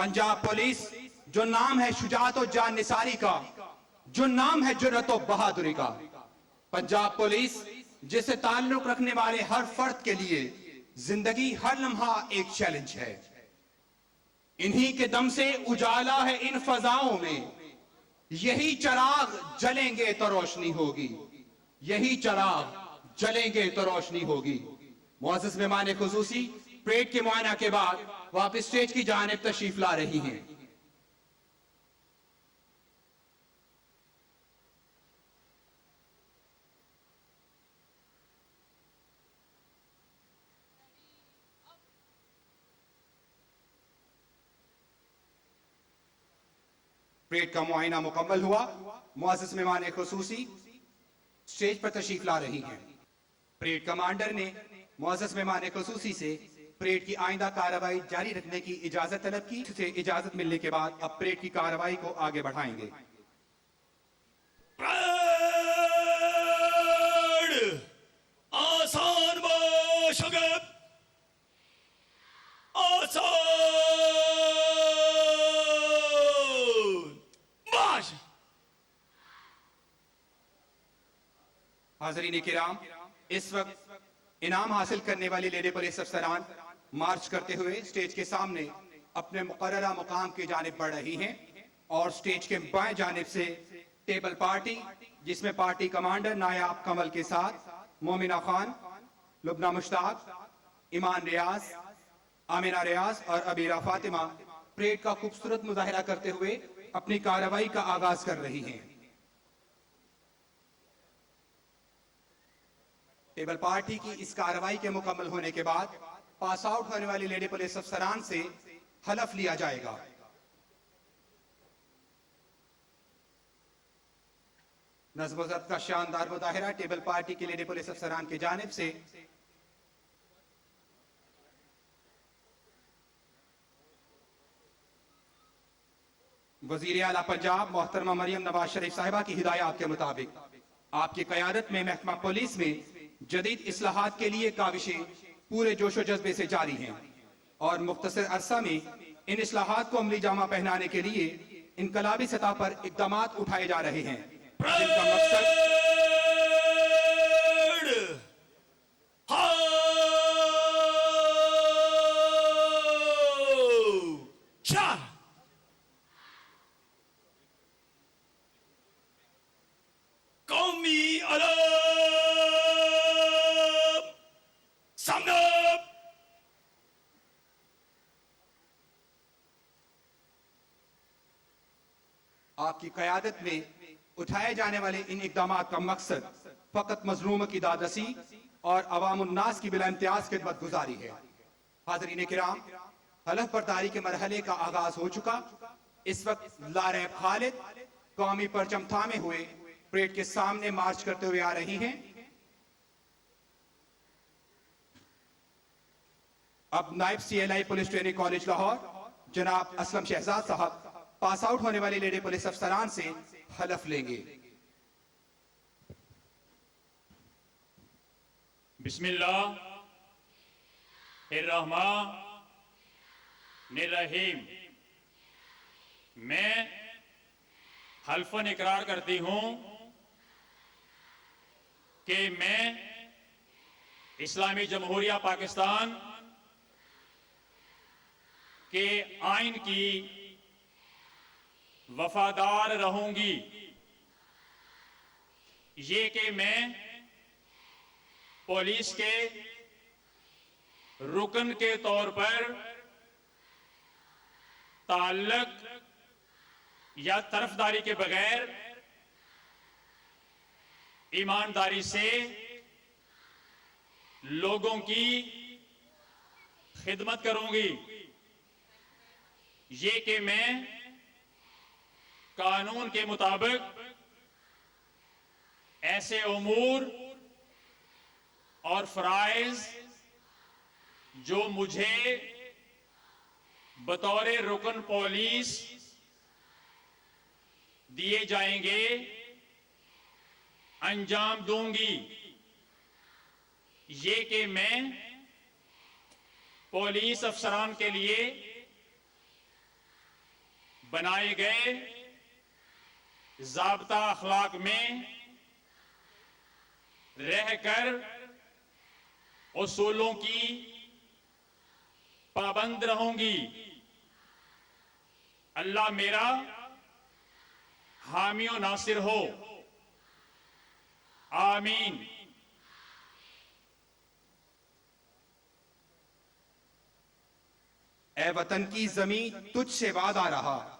Punjab police जो नाम है शुजाअत और जान निसारी का, जो नाम है जुर्रत और बहादुरी का, पंजाब पुलिस जिससे ताल्लुक रखने वाले हर फर्द के लिए जिंदगी हर लम्हा एक चैलेंज है। इन्हीं के दम से उजाला है इन फजाओं में, यही चिराग जलेंगे तो रोशनी होगी, यही चिराग जलेंगे तो रोशनी होगी। मुअज़्ज़ज़ मेहमान खुसूसी परेड के मुआयना के बाद वापस स्टेज की जानिब तशरीफ ला रही हैं। परेड का मुआयना मुकम्मल हुआ। मुअज़्ज़ज़ मेहमान खुसूसी स्टेज पर तशरीफ ला रही हैं। परेड कमांडर ने मुअज़्ज़ज़ मेहमान खुसूसी से परेड की आइंदा कार्रवाई जारी रखने की इजाजत तलब की। से इजाजत मिलने के बाद अब परेड की कार्रवाई को आगे बढ़ाएंगे। आसान बाशगब, आसान बाश। हाज़रीन किराम, इस वक्त इनाम हासिल करने वाली लेडी पुलिस अफसरान मार्च करते हुए स्टेज के सामने अपने मुकर्ररा मुकाम की जानिब बढ़ रही हैं और स्टेज के बाएं जानिब से टेबल पार्टी, जिसमें पार्टी कमांडर नायाब कमल के साथ मोमिना खान, लुबना मुश्ताक, ईमान रियाज, आमिना रियाज और अबीरा फातिमा परेड का खूबसूरत मुजाहिरा करते हुए अपनी कार्रवाई का आगाज कर रही हैं। टेबल पार्टी की इस कार्रवाई के मुकम्मल होने के बाद पास आउट होने वाली लेडी पुलिस अफसरान से हलफ लिया जाएगा। नज़्म व ज़ब्त का शानदार मुजाहिरा टेबल पार्टी की लेडी पुलिस अफसरान की जानिब से वज़ीर आला पंजाब मोहतरमा मरियम नवाज शरीफ साहिबा की हिदायत के मुताबिक आपकी क़यादत में महकमा पुलिस में जदीद इस्लाहात के लिए काविशें पूरे जोशो जज्बे से जारी हैं और मुख्तसर अरसा में इन इस्लाहात को अमली जामा पहनाने के लिए इनकलाबी सतह पर इक़दामात उठाए जा रहे हैं, जिनका मकसद कौमी अलाम सामने। आपकी क़यादत में उठाए जाने वाले इन इक़दामात का मकसद फकत मजलूम की दादसी और अवामुन्नास की बिला इम्तियाज खिदमत गुजारी है। हाज़रीन किराम, हलफ बर्दारी के मरहले का आगाज हो चुका। इस वक्त लारैब खालिद कौमी परचम थामे हुए परेड के सामने मार्च करते हुए आ रही हैं। अब नायब CLI police training college Lahore जनाब असलम शहजाद साहब पास आउट होने वाली लेडी पुलिस अफसरान से हलफ लेंगे। बिस्मिल्लाहिर्रहमानिर्रहीम। मैं हल्फन इकरार करती हूं कि मैं इस्लामी जमहूरिया पाकिस्तान के आइन की वफादार रहूंगी। ये कि मैं पुलिस के रुकन के तौर पर ताल्लुक या तरफदारी के बगैर ईमानदारी से लोगों की खिदमत करूंगी। ये कि मैं कानून के मुताबिक ऐसे उमूर और फराइज जो मुझे बतौर रुकन पुलिस दिए जाएंगे अंजाम दूंगी। ये कि मैं पुलिस अफसरान के लिए बनाए गए ज़ाब्ता अखलाक में रहकर उसूलों की पाबंद रहूंगी। अल्लाह मेरा हामी और नासिर हो, आमीन। ए वतन की जमी तुझसे वादा रहा,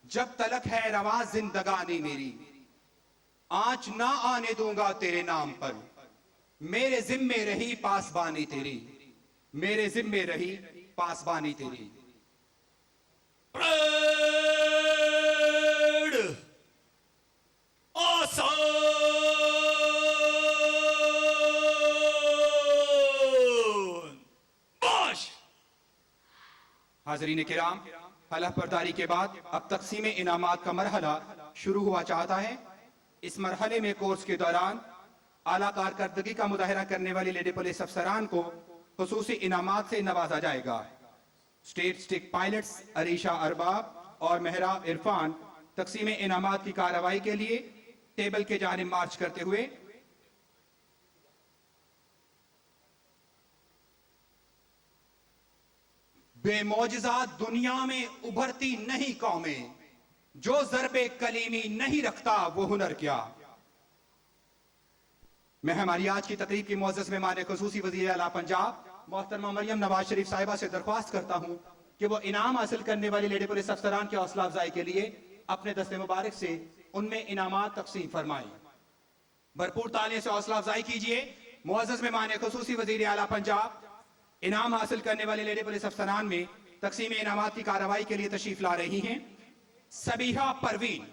जब तलक है रवा जिंदगानी मेरी, आँच ना आने दूंगा तेरे नाम पर, मेरे जिम्मे रही पासबानी तेरी, मेरे जिम्मे रही पासबानी तेरी। परेड आसान बाश। हाजरीन किराम, हलफ बर्दारी के बाद अब तकसीम इनामात का मरहला शुरू हुआ चाहता है। इस मरहले में कोर्स के दौरान आला कारकर्दगी का मुजाहरा करने वाली लेडी पुलिस अफसरान को खुसूसी इनामात से नवाजा जाएगा। State stick pilots Arisha Arbab और मेहराब इरफान तकसीम इनामात की कार्रवाई के लिए टेबल के जानिब मार्च करते हुए बेमौजिजा दुनिया में उभरती नहीं कौमें, जो ज़रबे कलीमी नहीं रखता वो हुनर क्या। मैं हमारी आज की तकरीब की मुअज़्ज़ज़ मेहमान खुसूसी वज़ीर आला पंजाब मोहतरमा मरियम नवाज शरीफ साहिबा से दरख्वास्त करता हूं कि वो इनाम हासिल करने वाली लेडी पुलिस अफसरान की हौसला अफजाई के लिए अपने दस्ते मुबारक से उनमें इनामात तकसीम फरमाएं। भरपूर तालियों से हौसला अफजाई कीजिए। मुअज़्ज़ज़ मेहमान खुसूसी वज़ीर आला पंजाब इनाम हासिल करने वाली लेडी पुलिस अफसरान में तकसीम इनामात की कार्रवाई के लिए तशरीफ ला रही हैं सबीहा परवीन।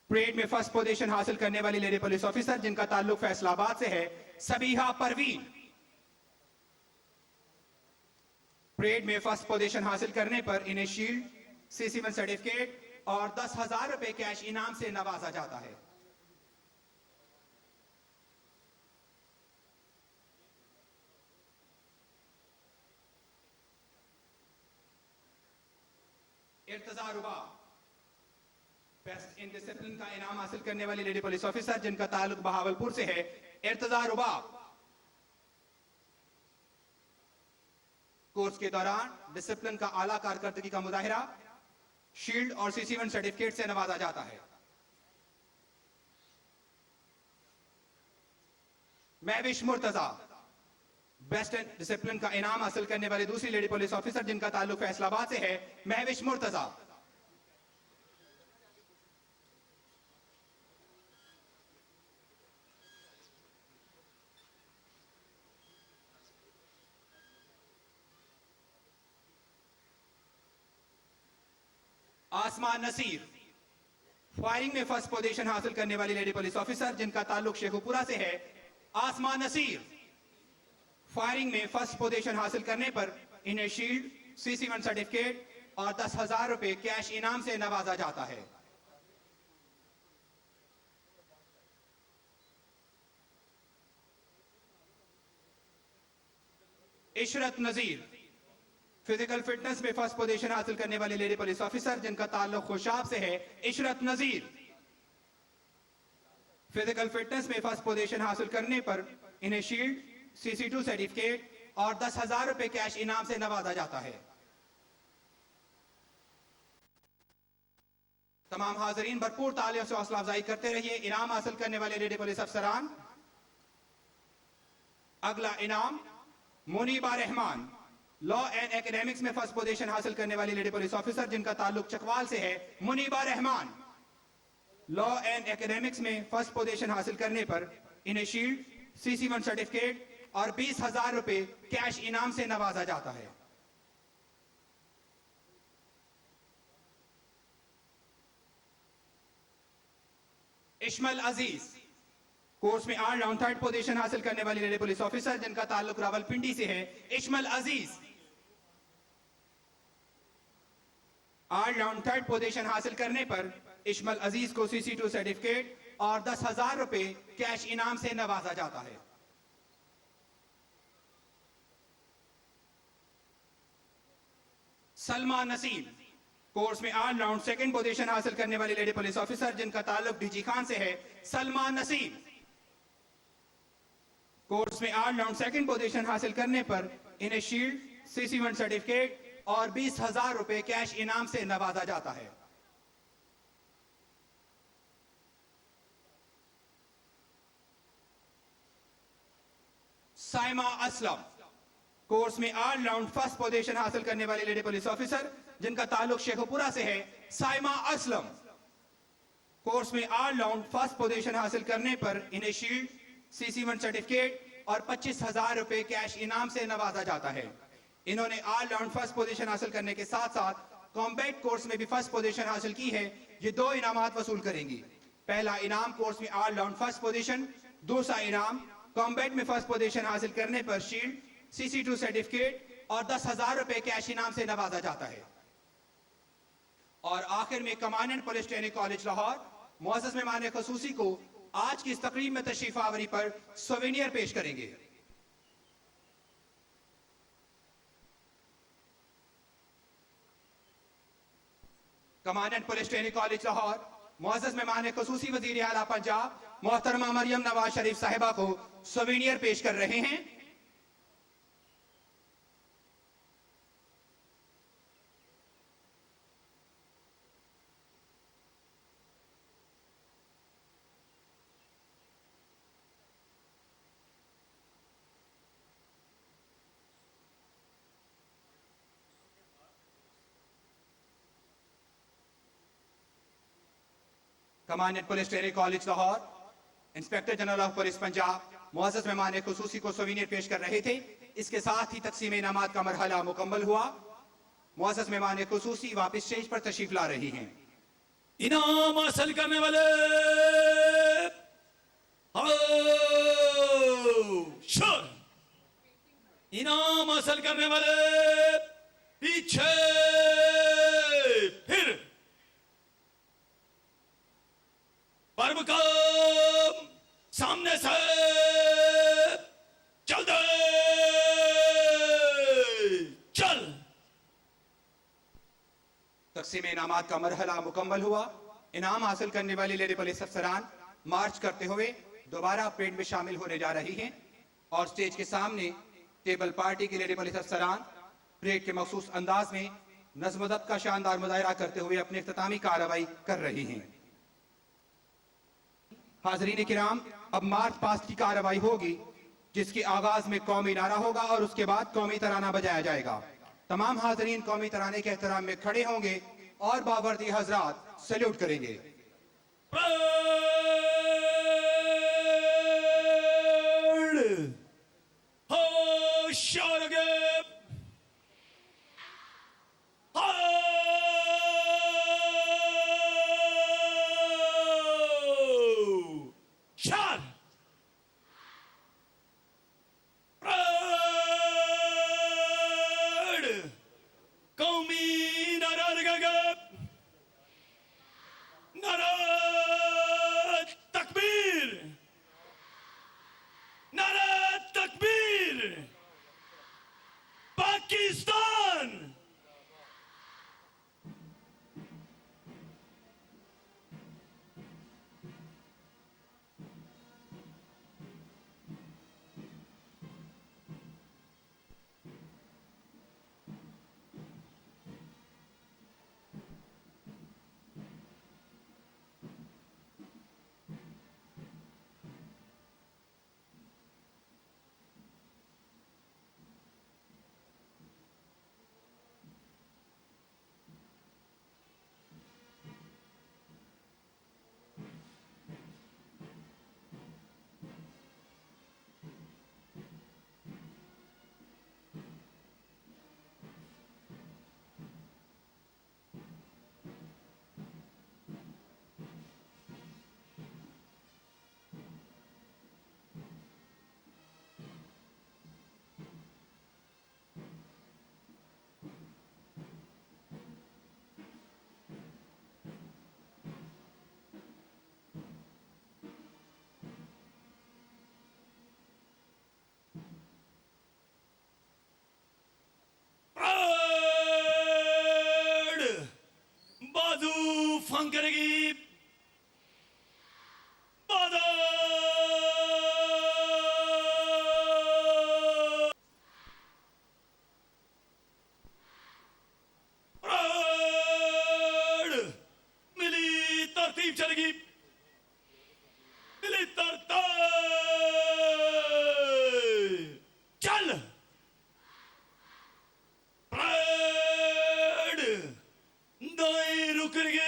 परेड में फर्स्ट पोजीशन हासिल करने वाली लेडी पुलिस ऑफिसर जिनका ताल्लुक फैसलाबाद से है, सबीहा परवीन। परेड में फर्स्ट पोजीशन हासिल करने पर इन्हें शील्ड, CC1 सर्टिफिकेट और 10,000 रुपए कैश इनाम से नवाजा जाता है। इर्तजा रुबा बेस्ट इन डिसिप्लिन का इनाम हासिल करने वाली लेडी पुलिस ऑफिसर जिनका ताल्लुक बहावलपुर से है, इर्तजा रुबा। कोर्स के दौरान डिसिप्लिन का आला कारकर्दगी का मुजाहिरा शील्ड और CC1 सर्टिफिकेट से नवाजा जाता है। Mahwish Murtaza best in discipline का इनाम हासिल करने वाली दूसरी लेडी पुलिस ऑफिसर जिनका ताल्लुक फैसलाबाद से है, महविश मुर्तजा। आसमान नसीर फायरिंग में फर्स्ट पोजीशन हासिल करने वाली लेडी पुलिस ऑफिसर जिनका ताल्लुक शेखुपुरा से है, आसमान नसीर। फायरिंग में फर्स्ट पोजीशन हासिल करने पर इन्हें शील्ड, CC1 सर्टिफिकेट और 10,000 रुपए कैश इनाम से नवाजा जाता है। इशरत नजीर फिजिकल फिटनेस में फर्स्ट पोजीशन हासिल करने वाली लेडी पुलिस ऑफिसर जिनका ताल्लुक खुशाब से है, इशरत नजीर। फिजिकल फिटनेस में फर्स्ट पोजीशन हासिल करने पर इन्हें शील्ड, CC2 सर्टिफिकेट और 10,000 रुपए कैश इनाम से नवाजा जाता है। तमाम हाजरीन भरपूर तालियों से हौसला अफजाई करते रहिए। इनाम हासिल करने वाले लेडी पुलिस अफसरान, अगला इनाम Muniba Rehman law and academics में फर्स्ट पोजीशन हासिल करने वाली लेडी पुलिस ऑफिसर जिनका ताल्लुक चकवाल से है, Muniba Rehman. Law and academics में फर्स्ट पोजीशन हासिल करने पर इन्हें शील्ड, CC1 सर्टिफिकेट और 20,000 रुपए कैश इनाम से नवाजा जाता है। इश्मल अजीज कोर्स में ऑलराउंड थर्ड पोजीशन हासिल करने वाली लेडी पुलिस ऑफिसर जिनका ताल्लुक रावलपिंडी से है, इश्मल अजीज। ऑलराउंड थर्ड पोजीशन हासिल करने पर इश्मल अजीज को CC2 सर्टिफिकेट और 10,000 रुपए कैश इनाम से नवाजा जाता है। सलमा नसीम कोर्स में ऑलराउंड सेकंड पोजीशन हासिल करने वाली लेडी पुलिस ऑफिसर जिनका ताल्लुक डीजी खान से है, सलमा नसीम कोर्स में ऑलराउंड सेकंड पोजीशन हासिल करने पर इन्हें शील्ड, CC1 सर्टिफिकेट और 20,000 रुपए कैश इनाम से नवाजा जाता है। साइमा असलम कोर्स में ऑलराउंड फर्स्ट पोजीशन हासिल करने वाली लेडी पुलिस ऑफिसर जिनका ताल्लुक शेखपुरा से है, साइमा असलम कोर्स में ऑलराउंड फर्स्ट पोजीशन हासिल करने पर इन्हें शील्ड, CC1 सर्टिफिकेट और 25,000 रुपए कैश इनाम से नवाजा जाता है। इन्होंने ऑलराउंड फर्स्ट पोजीशन हासिल करने के साथ साथ कॉम्बैट कोर्स में भी फर्स्ट पोजीशन हासिल की है। ये 2 इनामात वसूल करेंगी। पहला इनाम कोर्स में ऑलराउंड फर्स्ट पोजीशन, दूसरा इनाम कॉम्बैट में फर्स्ट पोजीशन हासिल करने पर शील्ड, CC2 सर्टिफिकेट और 10,000 रुपए कैश इनाम से नवाजा जाता है। और आखिर में commandant police training college Lahore मुअज़्ज़ज़ मेहमान ख़ुसूसी को आज की इस तकरीब में तशरीफ आवरी पर सोवेनियर पेश करेंगे। Commandant police training college Lahore मुअज़्ज़ज़ मेहमान ख़ुसूसी वज़ीर आला पंजाब मोहतरमा मरियम नवाज शरीफ साहिबा को सोवेनियर पेश कर रहे हैं। Commandant police training college Lahore inspector general of police Punjab मुअज़्ज़ज़ मेहमान ख़ुसूसी को सोवेनियर पेश कर रहे थे। इसके साथ ही तकसीम इनामात का मरहला मुकम्मल हुआ। मुअज़्ज़ज़ मेहमान ख़ुसूसी वापस स्टेज पर तशरीफ ला रही हैं। इनाम हासिल करने वाले शोर, इनाम हासिल करने वाले पीछे फिर, बरमकाम सामने से चल दे, चल। तकसीम इनामात का मरहला मुकम्मल हुआ। इनाम हासिल करने वाली लेडी पुलिस अफसरान मार्च करते हुए दोबारा परेड में शामिल होने जा रही हैं और स्टेज के सामने टेबल पार्टी की लेडी पुलिस अफसरान परेड के मखसूस अंदाज में नज़्म-ओ-ज़ब्त का शानदार मुजाहिरा करते हुए अपनी इख्तितामी कार्रवाई कर रही हैं। हाज़रीन किराम, अब मार्च पास्ट की कार्रवाई होगी जिसके आगाज में कौमी नारा होगा और उसके बाद कौमी तराना बजाया जाएगा। तमाम हाज़रीन कौमी तराने के एहतराम में खड़े होंगे और बावर्दी हजरात सैल्यूट करेंगे। मांग करेगी परेड। मिली तरतीब चलेगी, मिली तरतीब। चल परेड। दाएं रुक करेंगे,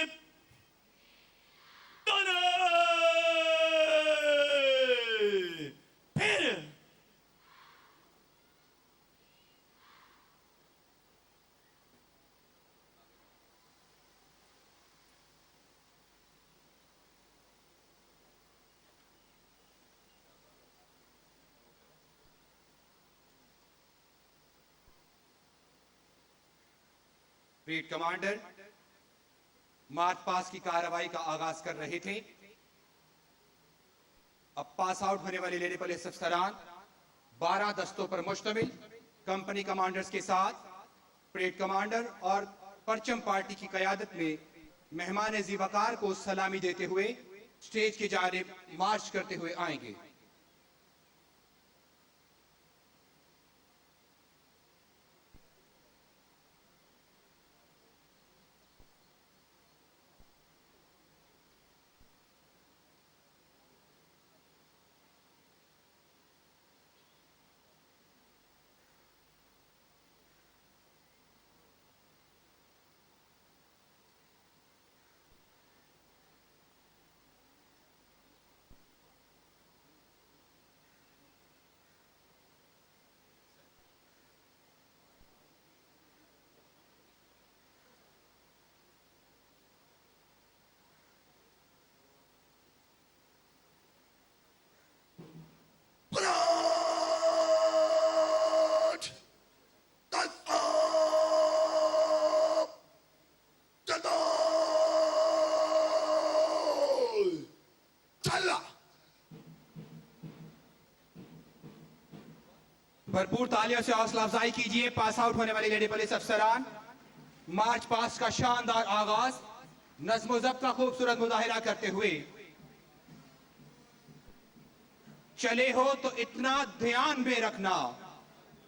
फिर ब्रिगेड कमांडर मार्च पास की कार्रवाई का आगाज कर रहे थे। अब पास आउट होने वाले लेडी पुलिस अफसरान 12 दस्तों पर मुश्तमिल कंपनी कमांडर्स के साथ परेड कमांडर और परचम पार्टी की कयादत में मेहमान ज़ीवकार को सलामी देते हुए स्टेज की जानिब मार्च करते हुए आएंगे। भरपूर तालियों से हौसला अफजाई कीजिए पास आउट होने वाली लेडी पुलिस अफसरान। मार्च पास्ट का शानदार आगाज नज़्म ज़ब्त का खूबसूरत मुजाहिरा करते हुए चले हो तो इतना ध्यान में रखना,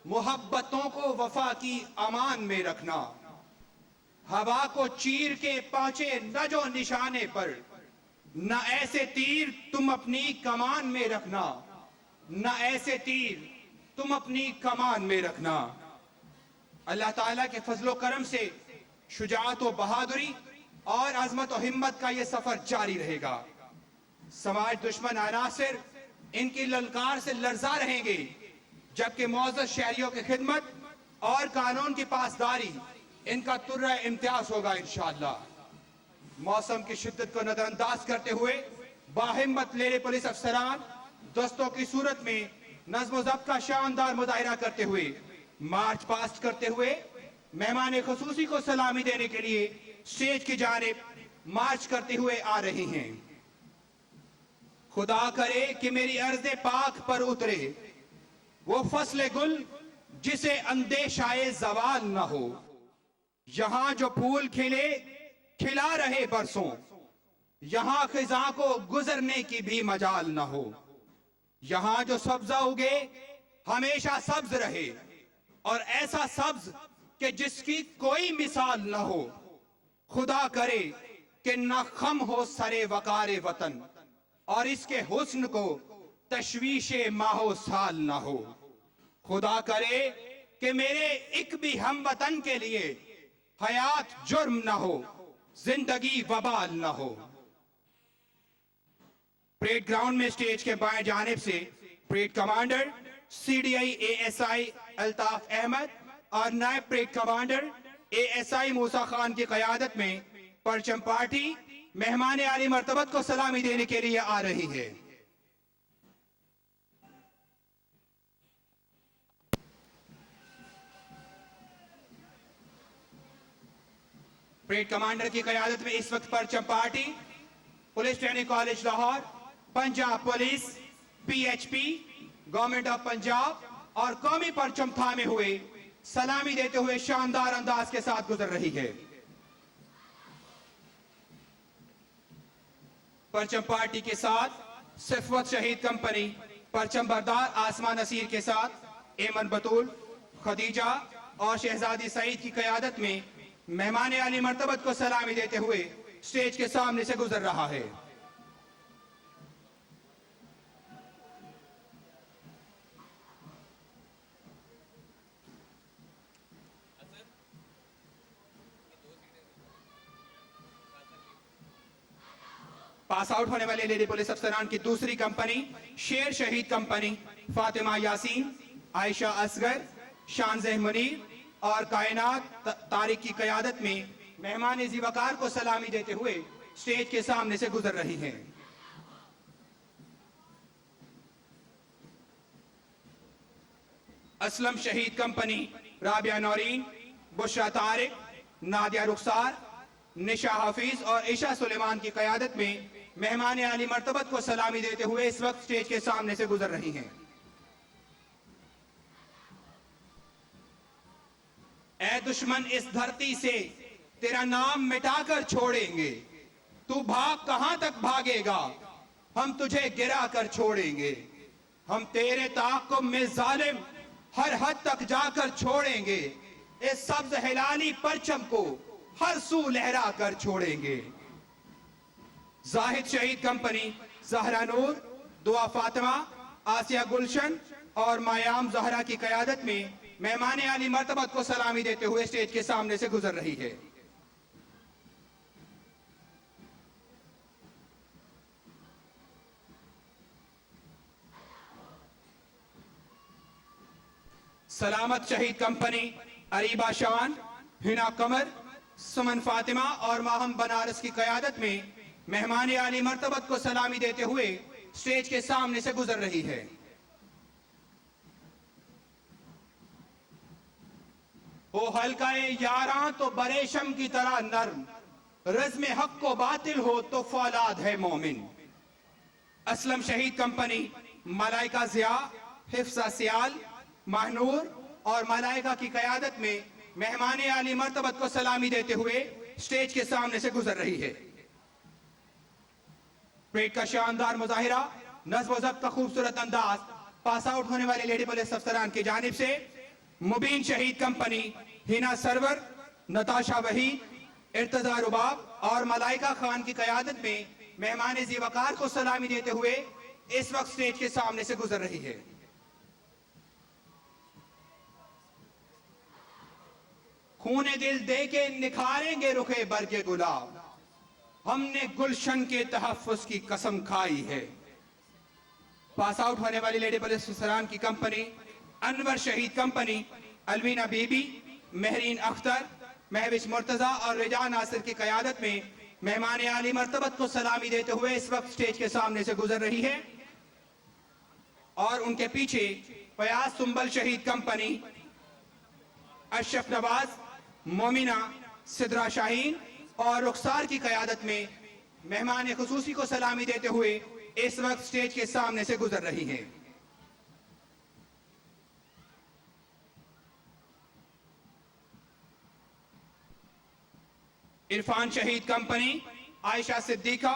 मोहब्बतों को वफा की अमान में रखना। हवा को चीर के पहुंचे न जो निशाने पर, न ऐसे तीर तुम अपनी कमान में रखना, न ऐसे तीर तुम अपनी कमान में रखना। अल्लाह ताला के फजलो करम से शुजाअत व बहादुरी और अजमत और हिम्मत का यह सफर जारी रहेगा। समाज दुश्मन अनासिर इनकी ललकार से लर्जा रहेंगे, जबकि मौजूद शहरियों की खिदमत और कानून की पासदारी इनका तुर्रा इम्तियाज होगा इंशाअल्लाह। मौसम की शिद्दत को नजरअंदाज करते हुए बाहिम्मत लेडी पुलिस अफसरान दस्तों की सूरत में नज़्म ज़ब्त का शानदार मुजाहिरा करते हुए मार्च पास्ट करते हुए मेहमान खुसूसी को सलामी देने के लिए स्टेज की जानिब मार्च करते हुए आ रही हैं। खुदा करे कि मेरी अर्ज़े पाक पर उतरे वो फसले गुल जिसे अंदेशाए जवाल न हो। यहां जो फूल खिले खिला रहे बरसों, यहां खिजा को गुजरने की भी मजाल न हो। यहां जो सब्जा उगे हमेशा सब्ज रहे, और ऐसा सब्ज कि जिसकी कोई मिसाल न हो। खुदा करे कि न खम हो सरे वकारे वतन, और इसके हुस्न को तशवीशे माहो साल न हो। खुदा करे कि मेरे एक भी हमवतन के लिए हयात जुर्म न हो, जिंदगी वबाल न हो। परेड ग्राउंड में स्टेज के बाएं जानिब से parade commander CDI ASI Altaf Ahmed और नायब parade commander ASI Musa Khan की क़यादत में परचम पार्टी मेहमान आली मर्तबत को सलामी देने के लिए आ रही है। परेड कमांडर की क़यादत में इस वक्त परचम party police training college Lahore, Punjab police, PHP, government of Punjab और कौमी परचम थामे हुए सलामी देते हुए शानदार अंदाज के साथ गुजर रही है। परचम पार्टी के साथ सिफवत शहीद कंपनी परचम बरदार आसमान नसीर के साथ एमन बतूल, खदीजा और शहजादी सईद की क़यादत में मेहमान आली मर्तबत को सलामी देते हुए स्टेज के सामने से गुजर रहा है। पास आउट होने वाले लेडी पुलिस अफसरान की दूसरी कंपनी शेर शहीद कंपनी फातिमा यासीन, आयशा असगर, शानजेह मुनीर और कायनात तारिक की क़यादत में मेहमान ज़ीवकार को सलामी देते हुए स्टेज के सामने से गुजर रही हैं। असलम शहीद कंपनी राबिया नौरीन, बुशरा तारिक, नादिया रुखसार, निशा हफीज और ईशा सुलेमान की क़यादत में मेहमान आली मर्तबत को सलामी देते हुए इस वक्त स्टेज के सामने से गुजर रही हैं। ऐ दुश्मन इस धरती से तेरा नाम मिटाकर छोड़ेंगे, तू भाग कहां तक भागेगा, हम तुझे गिरा कर छोड़ेंगे। हम तेरे ताक़ुब में जालिम हर हद तक जाकर छोड़ेंगे, इस सब्ज हिलाली परचम को हर सू लहरा कर छोड़ेंगे। जाहिद शहीद कंपनी जहरा नूर, दुआ फातिमा, आसिया गुलशन और मायाम जहरा की क़यादत में मेहमान आली मर्तबत को सलामी देते हुए स्टेज के सामने से गुजर रही है। सलामत शहीद कंपनी अरीबा शान, हिना कमर, सुमन फातिमा और माहम बनारस की क़यादत में मेहमान आली मर्तबत को सलामी देते हुए स्टेज के सामने से गुजर रही है। ओ हल्काए यारां तो बरेशम की तरह नर्म, रज़्म हक को बातिल हो तो फौलाद है मोमिन। असलम शहीद कंपनी मलाइका जिया, हिफ्सा सियाल, महनूर और मलाइका की क़यादत में मेहमान आली मर्तबत को सलामी देते हुए स्टेज के सामने से गुजर रही है। परेड का शानदार मुजाहिरा, नज़्म व ज़ब्त का खूबसूरत अंदाज पास आउट होने वाले लेडी पुलिस अफसरान की जानिब से मुबीन शहीद कंपनी हिना सरवर, नताशा वहीद, इर्तजा रुबाब और मलाइका खान की क़यादत में मेहमान ज़ीवकार को सलामी देते हुए इस वक्त स्टेज के सामने से गुजर रही है। खूने दिल दे के निखारेंगे रुखे बरगे गुलाब, हमने गुलशन के तहफ़्फ़ुज़ की कसम खाई है। पास आउट होने वाली लेडी पुलिस अफसरान की कंपनी अनवर शहीद कंपनी अलवीना बीबी, महरीन अख्तर, महविश मुर्तजा और रिजा नासिर की क़यादत में मेहमान आली मर्तबत को सलामी देते हुए इस वक्त स्टेज के सामने से गुजर रही है। और उनके पीछे फयाज सुंबल शहीद कंपनी अशरफ नवाज, मोमिना, सिद्रा शाहीन और रुखसार की क़यादत में मेहमान खुसूसी को सलामी देते हुए इस वक्त स्टेज के सामने से गुजर रही हैं। इरफान शहीद कंपनी आयशा सिद्दीका,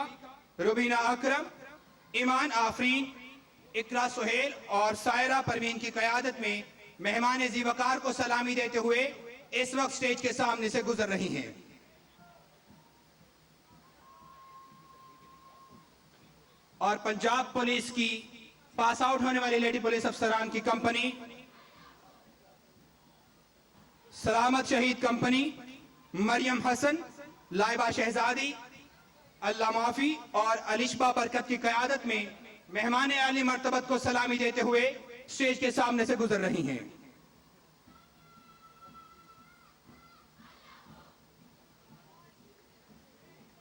रुबीना अकरम, ईमान आफरीन, इकरा सुहेल और सायरा परवीन की क़यादत में मेहमान ज़ीवकार को सलामी देते हुए इस वक्त स्टेज के सामने से गुजर रही हैं। और पंजाब पुलिस की पास आउट होने वाली लेडी पुलिस अफसरान की कंपनी सलामत शहीद कंपनी मरियम हसन, लाइबा शहजादी, अल्लाह माफी और अलिशबा बरकत की क़यादत में मेहमान आली मर्तबत को सलामी देते हुए स्टेज के सामने से गुजर रही हैं।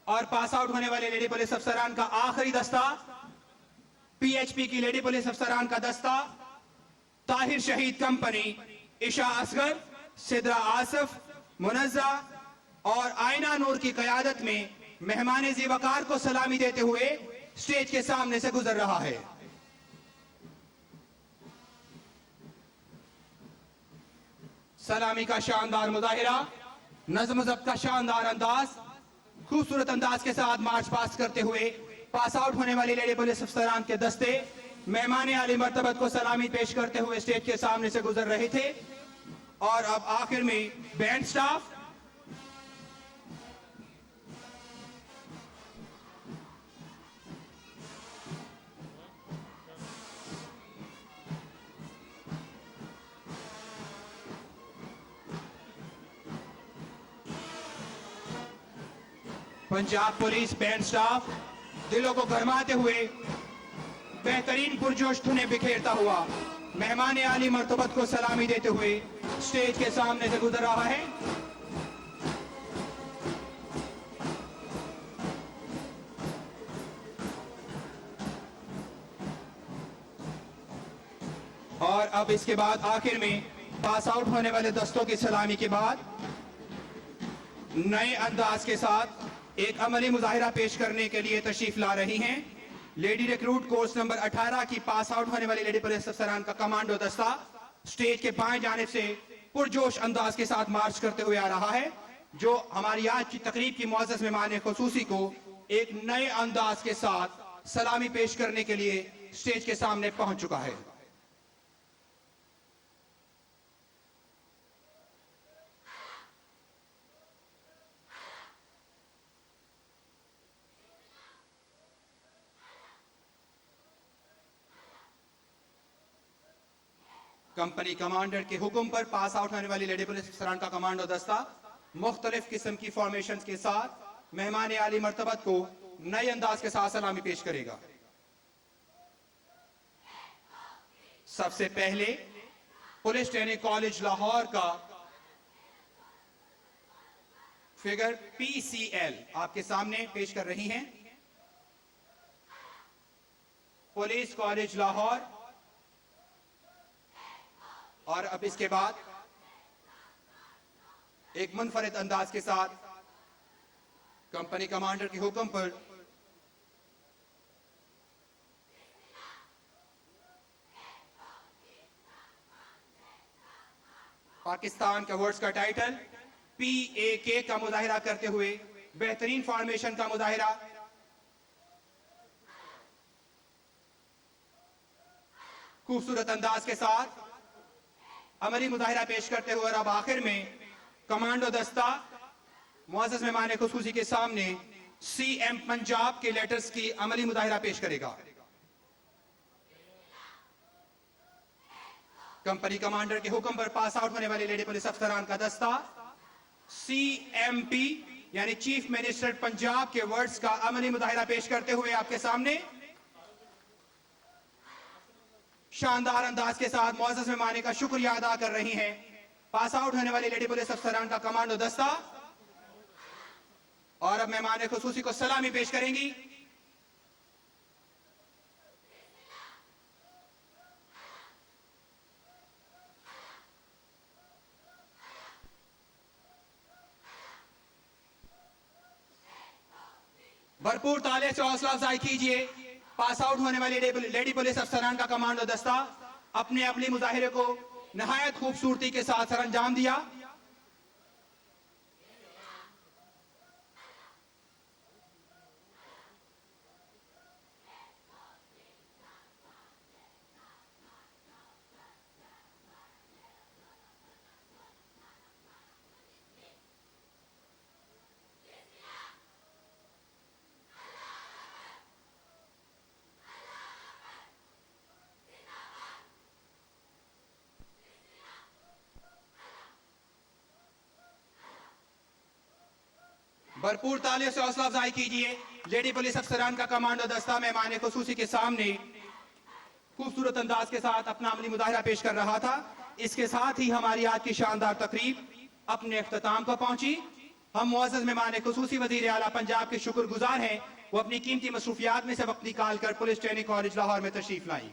और पास आउट होने वाले लेडी पुलिस अफसरान का आखिरी दस्ता पीएचपी की लेडी पुलिस अफसरान का दस्ता ताहिर शहीद कंपनी इशा असगर, सिद्रा आसफ, मुनज़्ज़ा और आयना नूर की क़यादत में मेहमान ज़ीवकार को सलामी देते हुए स्टेज के सामने से गुजर रहा है। सलामी का शानदार मुजाहिरा, नज़्म ज़ब्त का शानदार अंदाज, खूबसूरत अंदाज के साथ मार्च पास्ट करते हुए पास आउट होने वाली लेडी पुलिस अफसरान के दस्ते मेहमान आली मर्तबत को सलामी पेश करते हुए स्टेज के सामने से गुजर रहे थे। और अब आखिर में band staff, Punjab police band staff दिलों को गरमाते हुए बेहतरीन पुरजोश धुनें बिखेरता हुआ मेहमान आली मर्तबत को सलामी देते हुए स्टेज के सामने से गुजर रहा है। और अब इसके बाद आखिर में पास आउट होने वाले दस्तों की सलामी के बाद नए अंदाज के साथ एक अमली मुजाहिरा पेश करने के लिए तशरीफ ला रही हैं लेडी रिक्रूट कोर्स नंबर 18 की पास आउट होने वाली लेडी पुलिस अफसरान का कमांडो दस्ता स्टेज के बाएं जानिब से पुरजोश अंदाज के साथ मार्च करते हुए आ रहा है, जो हमारी आज की तकरीब की मुअज़्ज़ज़ मेहमान खुसूसी को एक नए अंदाज के साथ सलामी पेश करने के लिए स्टेज के सामने पहुंच चुका है। कंपनी कमांडर के हुक्म पर पास आउट होने वाली लेडी पुलिस अफसरान का कमांडो दस्ता मुख्तलिफ किस्म की फॉर्मेशन के साथ मेहमान आली मर्तबत को नए अंदाज के साथ सलामी पेश करेगा। सबसे पहले पुलिस ट्रेनिंग कॉलेज लाहौर का फिगर PCL आपके सामने पेश कर रही हैं। Police college Lahore. और अब इसके बाद एक मुनफरिद अंदाज के साथ कंपनी कमांडर के हुक्म पर पाकिस्तान का वर्ड्स का टाइटल PAK का मुजाहिरा करते हुए बेहतरीन फॉर्मेशन का मुजाहिरा खूबसूरत अंदाज के साथ अमली मुजाहिरा पेश करते हुए और अब आखिर में कमांडो दस्ता मुअज़्ज़ज़ मेहमान खुसूसी के सामने CM पंजाब के लेटर्स की अमली मुजाहिरा पेश करेगा। कंपनी कमांडर के हुक्म पर पास आउट होने वाली लेडी पुलिस अफसरान का दस्ता CMP यानी चीफ मिनिस्टर पंजाब के वर्ड्स का अमली मुजाहिरा पेश करते हुए आपके सामने शानदार अंदाज के साथ मुअज़्ज़ज़ मेहमान का शुक्रिया अदा कर रही हैं पास आउट होने वाली लेडी पुलिस अफसरान का कमांडो दस्ता। और अब मेहमान खुसूसी को सलामी पेश करेंगी। भरपूर ताले से हौसला अफजाई कीजिए। पास आउट होने वाली लेडी पुलिस अफसरान का कमांडो दस्ता अपने अमली मुजाहिरे को नहायत खूबसूरती के साथ सरअंजाम दिया। भरपूर तालियों से हौसला अफजाई कीजिए। लेडी पुलिस अफसरान का कमांडो दस्ता मेहमान खुसूसी के सामने खूबसूरत अंदाज के साथ अपना अमली मुजाहिरा पेश कर रहा था। इसके साथ ही हमारी आज की शानदार तकरीब अपने इख्तिताम को पहुंची। हम मुअज़्ज़ज़ मेहमान खुसूसी वज़ीर आला पंजाब के शुक्रगुजार हैं, वो अपनी कीमती मसरूफियात में से वक्त निकाल कर पुलिस ट्रेनिंग कॉलेज लाहौर में तशरीफ लाई।